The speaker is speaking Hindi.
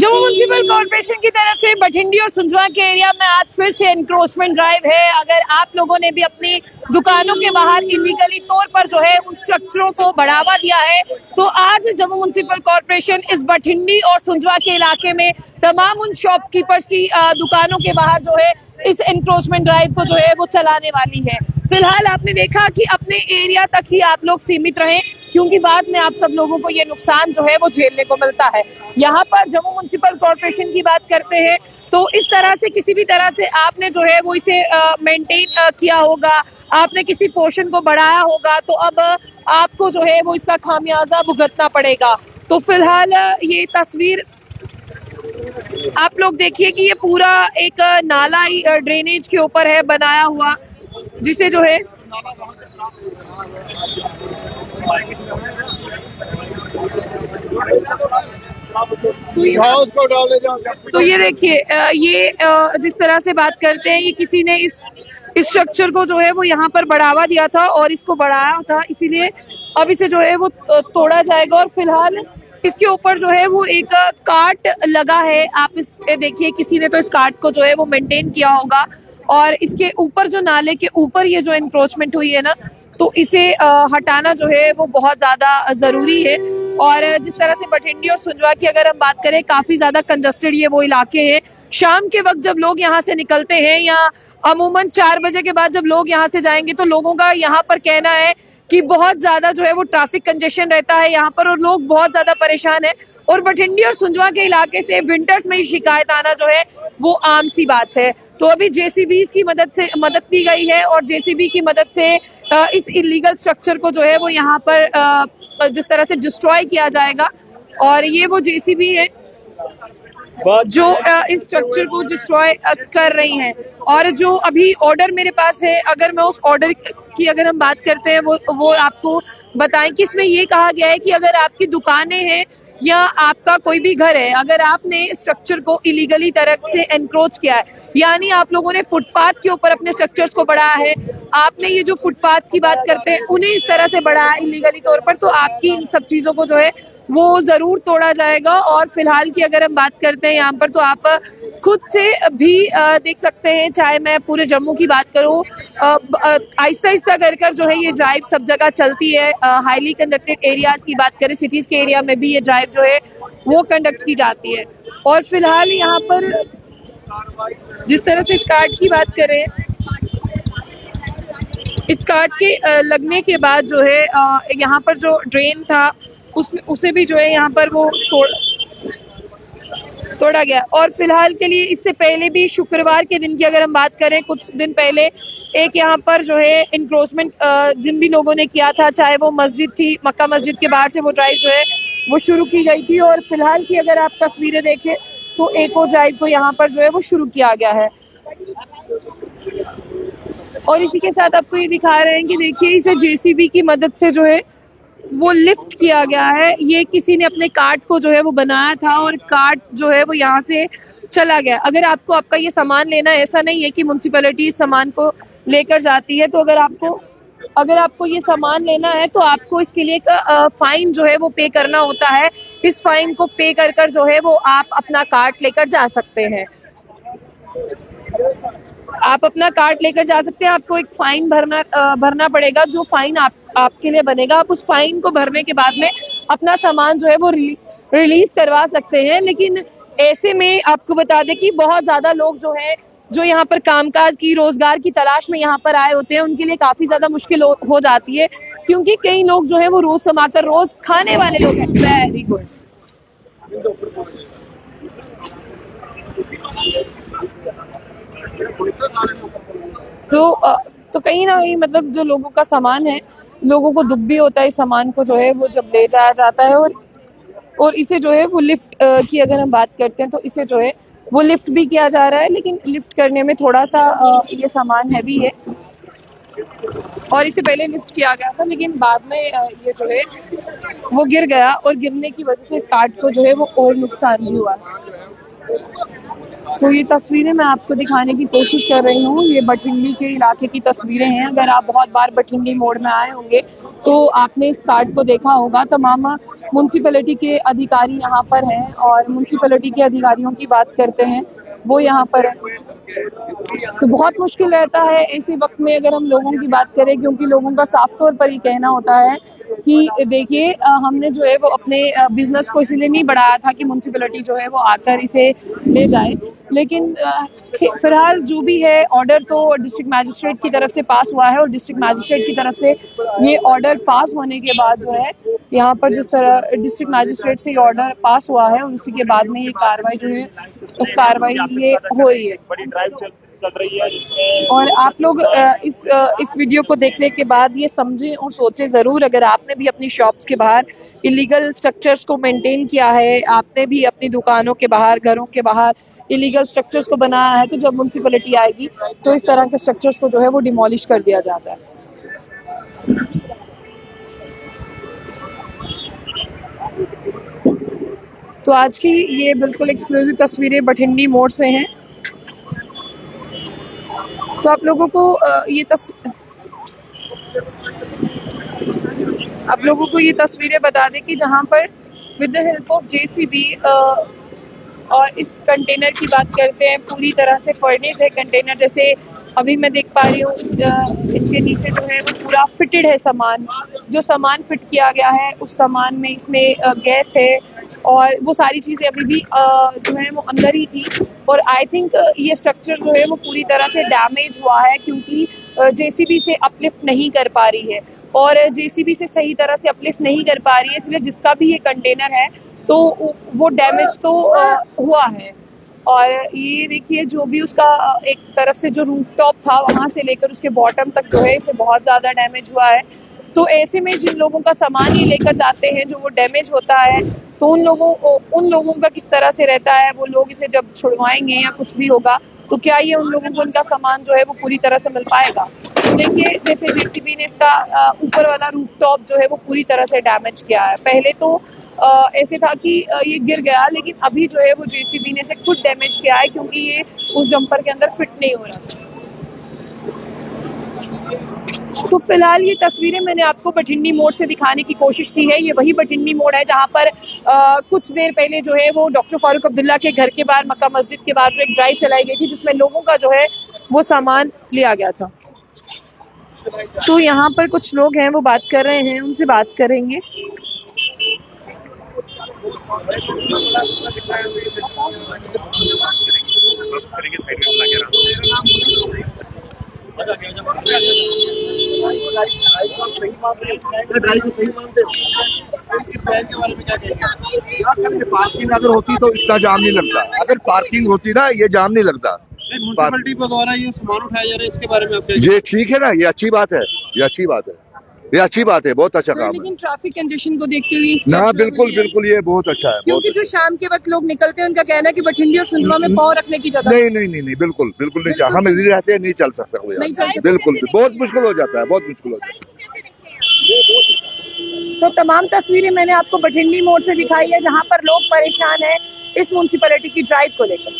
जम्मू म्युनिसिपल कॉर्पोरेशन की तरफ से बठिंडी और सुंजवा के एरिया में आज फिर से एनक्रोचमेंट ड्राइव है। अगर आप लोगों ने भी अपनी दुकानों के बाहर इलीगली तौर पर जो है उन स्ट्रक्चरों को बढ़ावा दिया है, तो आज जम्मू म्युनिसिपल कॉर्पोरेशन इस बठिंडी और सुंजवा के इलाके में तमाम उन शॉपकीपर्स की दुकानों के बाहर जो है इस एनक्रोचमेंट ड्राइव को जो है वो चलाने वाली है। फिलहाल आपने देखा कि अपने एरिया तक ही आप लोग सीमित रहें, क्योंकि बाद में आप सब लोगों को ये नुकसान जो है वो झेलने को मिलता है। यहाँ पर जम्मू म्युनिसिपल कॉर्पोरेशन की बात करते हैं तो इस तरह से किसी भी तरह से आपने जो है वो इसे मेंटेन किया होगा, आपने किसी पोर्शन को बढ़ाया होगा, तो अब आपको जो है वो इसका खामियाजा भुगतना पड़ेगा। तो फिलहाल ये तस्वीर आप लोग देखिए कि ये पूरा एक नाला ही ड्रेनेज के ऊपर है बनाया हुआ, जिसे जो है तो ये देखिए ये जिस तरह से बात करते हैं, ये किसी ने इस स्ट्रक्चर को जो है वो यहाँ पर बढ़ावा दिया था और इसको बढ़ाया था, इसीलिए अब इसे जो है वो तोड़ा जाएगा। और फिलहाल इसके ऊपर जो है वो एक काट लगा है। आप इस देखिए किसी ने तो इस काट को जो है वो मेंटेन किया होगा, और इसके ऊपर जो नाले के ऊपर ये जो एनक्रोचमेंट हुई है ना, तो इसे हटाना जो है वो बहुत ज्यादा जरूरी है। और जिस तरह से बठिंडी और सुंजवा की अगर हम बात करें, काफी ज्यादा कंजस्टेड ये वो इलाके हैं। शाम के वक्त जब लोग यहाँ से निकलते हैं या अमूमन 4 बजे के बाद जब लोग यहाँ से जाएंगे, तो लोगों का यहाँ पर कहना है कि बहुत ज्यादा जो है वो ट्रैफिक कंजेशन रहता है यहाँ पर और लोग बहुत ज्यादा परेशान है। और बठिंडी और सुंजवा के इलाके से विंटर्स में ही शिकायत आना जो है वो आम सी बात है। तो अभी जेसीबीज की मदद ली गई है और जेसीबी की मदद से इस इलीगल स्ट्रक्चर को जो है वो यहाँ पर जिस तरह से डिस्ट्रॉय किया जाएगा। और ये वो जेसीबी है जो इस स्ट्रक्चर को डिस्ट्रॉय कर रही हैं। और जो अभी ऑर्डर मेरे पास है, अगर मैं उस ऑर्डर की अगर हम बात करते हैं वो आपको बताएं कि इसमें ये कहा गया है कि अगर आपकी दुकानें हैं या आपका कोई भी घर है, अगर आपने स्ट्रक्चर को इलीगली तरह से एनक्रोच किया है, यानी आप लोगों ने फुटपाथ के ऊपर अपने स्ट्रक्चर्स को बढ़ाया है, आपने ये जो फुटपाथ की बात करते हैं उन्हें इस तरह से बढ़ाया इलीगली तौर पर, तो आपकी इन सब चीजों को जो है वो जरूर तोड़ा जाएगा। और फिलहाल की अगर हम बात करते हैं यहाँ पर, तो आप खुद से भी देख सकते हैं, चाहे मैं पूरे जम्मू की बात करूँ, आहिस्ता आहिस्ता कर जो है ये ड्राइव सब जगह चलती है। हाईली कंडक्टेड एरियाज की बात करें, सिटीज के एरिया में भी ये ड्राइव जो है वो कंडक्ट की जाती है। और फिलहाल यहाँ पर जिस तरह से इस कार्ड की बात करें, इस कार्ड के लगने के बाद जो है यहाँ पर जो ड्रेन था उसे भी जो है यहाँ पर वो तोड़ा गया। और फिलहाल के लिए इससे पहले भी शुक्रवार के दिन की अगर हम बात करें, कुछ दिन पहले एक यहाँ पर जो है इंक्रोचमेंट जिन भी लोगों ने किया था, चाहे वो मस्जिद थी, मक्का मस्जिद के बाहर से वो ड्राइव जो है वो शुरू की गई थी। और फिलहाल की अगर आप तस्वीरें देखें तो एक और ड्राइव को यहाँ पर जो है वो शुरू किया गया है। और इसी के साथ आपको ये दिखा रहे हैं कि देखिए इसे जेसीबी की मदद से जो है वो लिफ्ट किया गया है। ये किसी ने अपने कार्ट को जो है वो बनाया था और कार्ट जो है वो यहाँ से चला गया। अगर आपको आपका ये सामान लेना है, ऐसा नहीं है कि म्युनिसिपैलिटी इस सामान को लेकर जाती है, तो अगर आपको ये सामान लेना है तो आपको इसके लिए फाइन जो है वो पे करना होता है। इस फाइन को पे कर जो है वो आप अपना कार्ट लेकर जा सकते हैं। आप अपना कार्ट लेकर जा सकते हैं, आपको एक फाइन भरना पड़ेगा। जो फाइन आपके लिए बनेगा, आप उस फाइन को भरने के बाद में अपना सामान जो है वो रिलीज करवा सकते हैं। लेकिन ऐसे में आपको बता दें कि बहुत ज्यादा लोग जो है जो यहाँ पर कामकाज की, रोजगार की तलाश में यहाँ पर आए होते हैं, उनके लिए काफी ज्यादा मुश्किल हो जाती है, क्योंकि कई लोग जो है वो रोज कमाकर रोज खाने वाले लोग हैं। Very good. तो कहीं ना कहीं मतलब जो लोगों का सामान है, लोगों को दुख भी होता है इस सामान को जो है वो जब ले जाया जाता है। और इसे जो है वो लिफ्ट की अगर हम बात करते हैं तो इसे जो है वो लिफ्ट भी किया जा रहा है, लेकिन लिफ्ट करने में थोड़ा सा ये सामान हैवी है और इसे पहले लिफ्ट किया गया था, लेकिन बाद में ये जो है वो गिर गया और गिरने की वजह से इस कार्ट को जो है वो और नुकसान भी हुआ। तो ये तस्वीरें मैं आपको दिखाने की कोशिश कर रही हूँ, ये बठिंडी के इलाके की तस्वीरें हैं। अगर आप बहुत बार बठिंडी मोड़ में आए होंगे तो आपने इस कार्ट को देखा होगा। तमाम म्युनिसिपैलिटी के अधिकारी यहाँ पर हैं और म्युनिसिपैलिटी के अधिकारियों की बात करते हैं, वो यहाँ पर है। तो बहुत मुश्किल रहता है ऐसे वक्त में अगर हम लोगों की बात करें, क्योंकि लोगों का साफ तौर पर ये कहना होता है कि देखिए हमने जो है वो अपने बिजनेस को इसीलिए नहीं बढ़ाया था कि म्युनिसिपैलिटी जो है वो आकर इसे ले जाए, लेकिन फिलहाल जो भी है ऑर्डर तो डिस्ट्रिक्ट मैजिस्ट्रेट की तरफ से पास हुआ है और डिस्ट्रिक्ट मैजिस्ट्रेट की तरफ से ये ऑर्डर पास होने के बाद जो है यहाँ पर जिस तरह डिस्ट्रिक्ट मैजिस्ट्रेट से ये ऑर्डर पास हुआ है और उसी के बाद में ये कार्रवाई जो है तो कार्रवाई ये हो रही है। बड़ी ड्राइव चल रही है जिसमें और आप लोग इस वीडियो को देखने के बाद ये समझें और सोचें ज़रूर, अगर आपने भी अपनी शॉप्स के बाहर इलीगल स्ट्रक्चर्स को मेंटेन किया है, आपने भी अपनी दुकानों के बाहर, घरों के बाहर इलीगल स्ट्रक्चर्स को बनाया है, तो जब म्युनिसिपैलिटी आएगी तो इस तरह के स्ट्रक्चर्स को जो है वो डिमोलिश कर दिया जाता है। तो आज की ये बिल्कुल एक्सक्लूसिव तस्वीरें बठिंडी मोड़ से हैं। तो आप लोगों को ये तस्वीरें बता दें कि जहां पर with the help of JCB और इस कंटेनर की बात करते हैं, पूरी तरह से फर्निश्ड है कंटेनर। जैसे अभी मैं देख पा रही हूँ इसके नीचे जो है वो पूरा फिटेड है सामान, जो सामान फिट किया गया है उस सामान में इसमें गैस है और वो सारी चीज़ें अभी भी जो है वो अंदर ही थी। और आई थिंक ये स्ट्रक्चर जो है वो पूरी तरह से डैमेज हुआ है क्योंकि जेसीबी से अपलिफ्ट नहीं कर पा रही है और जेसीबी से सही तरह से अपलिफ्ट नहीं कर पा रही है, इसलिए जिसका भी ये कंटेनर है तो वो डैमेज तो हुआ है। और ये देखिए जो भी उसका एक तरफ से जो रूफटॉप था वहां से लेकर उसके बॉटम तक जो है इसे बहुत ज़्यादा डैमेज हुआ है। तो ऐसे में जिन लोगों का सामान ये लेकर जाते हैं जो वो डैमेज होता है, तो उन लोगों का किस तरह से रहता है, वो लोग इसे जब छुड़वाएंगे या कुछ भी होगा तो क्या ये उन लोगों को उनका सामान जो है वो पूरी तरह से मिल पाएगा। तो देखिए जैसे जेसीबी ने इसका ऊपर वाला रूफटॉप जो है वो पूरी तरह से डैमेज किया है। पहले तो ऐसे था कि ये गिर गया, लेकिन अभी जो है वो जेसीबी ने इसे खुद डैमेज किया है क्योंकि ये उस डंपर के अंदर फिट नहीं हो रहा था। तो फिलहाल ये तस्वीरें मैंने आपको बठिंडी मोड़ से दिखाने की कोशिश की है। ये वही बठिंडी मोड़ है जहां पर कुछ देर पहले जो है वो डॉक्टर फारूक अब्दुल्ला के घर के बाहर मक्का मस्जिद के बाहर जो एक ड्राइव चलाई गई थी जिसमें लोगों का जो है वो सामान लिया गया था। तो यहाँ पर कुछ लोग हैं वो बात कर रहे हैं, उनसे बात करेंगे। पार्किंग अगर होती तो इतना जाम नहीं लगता, अगर पार्किंग होती ना ये जाम नहीं लगता। म्युनिसिपैलिटी के द्वारा ये सामान उठाया जा रहा है, इसके बारे में आप क्या ये ठीक है ना, ये अच्छी बात है, ये अच्छी बात है, ये अच्छी बात है, बहुत अच्छा काम है। लेकिन ट्रैफिक कंडीशन को देखते हुए ना बिल्कुल बिल्कुल ये बहुत अच्छा है, क्योंकि जो शाम के वक्त लोग निकलते हैं उनका कहना है कि बठिंडी और सुंदरवा में पाँव रखने की जगह नहीं बिल्कुल बिल्कुल नहीं चाहिए। हम इधर रहते हैं, नहीं चल सकता कोई, नहीं चल सकता। बिल्कुल बहुत मुश्किल हो जाता है, बहुत मुश्किल हो जाता है। तो तमाम तस्वीरें मैंने आपको बठिंडी मोड़ से दिखाई है जहां पर लोग परेशान हैं इस म्युनिसिपैलिटी की ड्राइव को लेकर।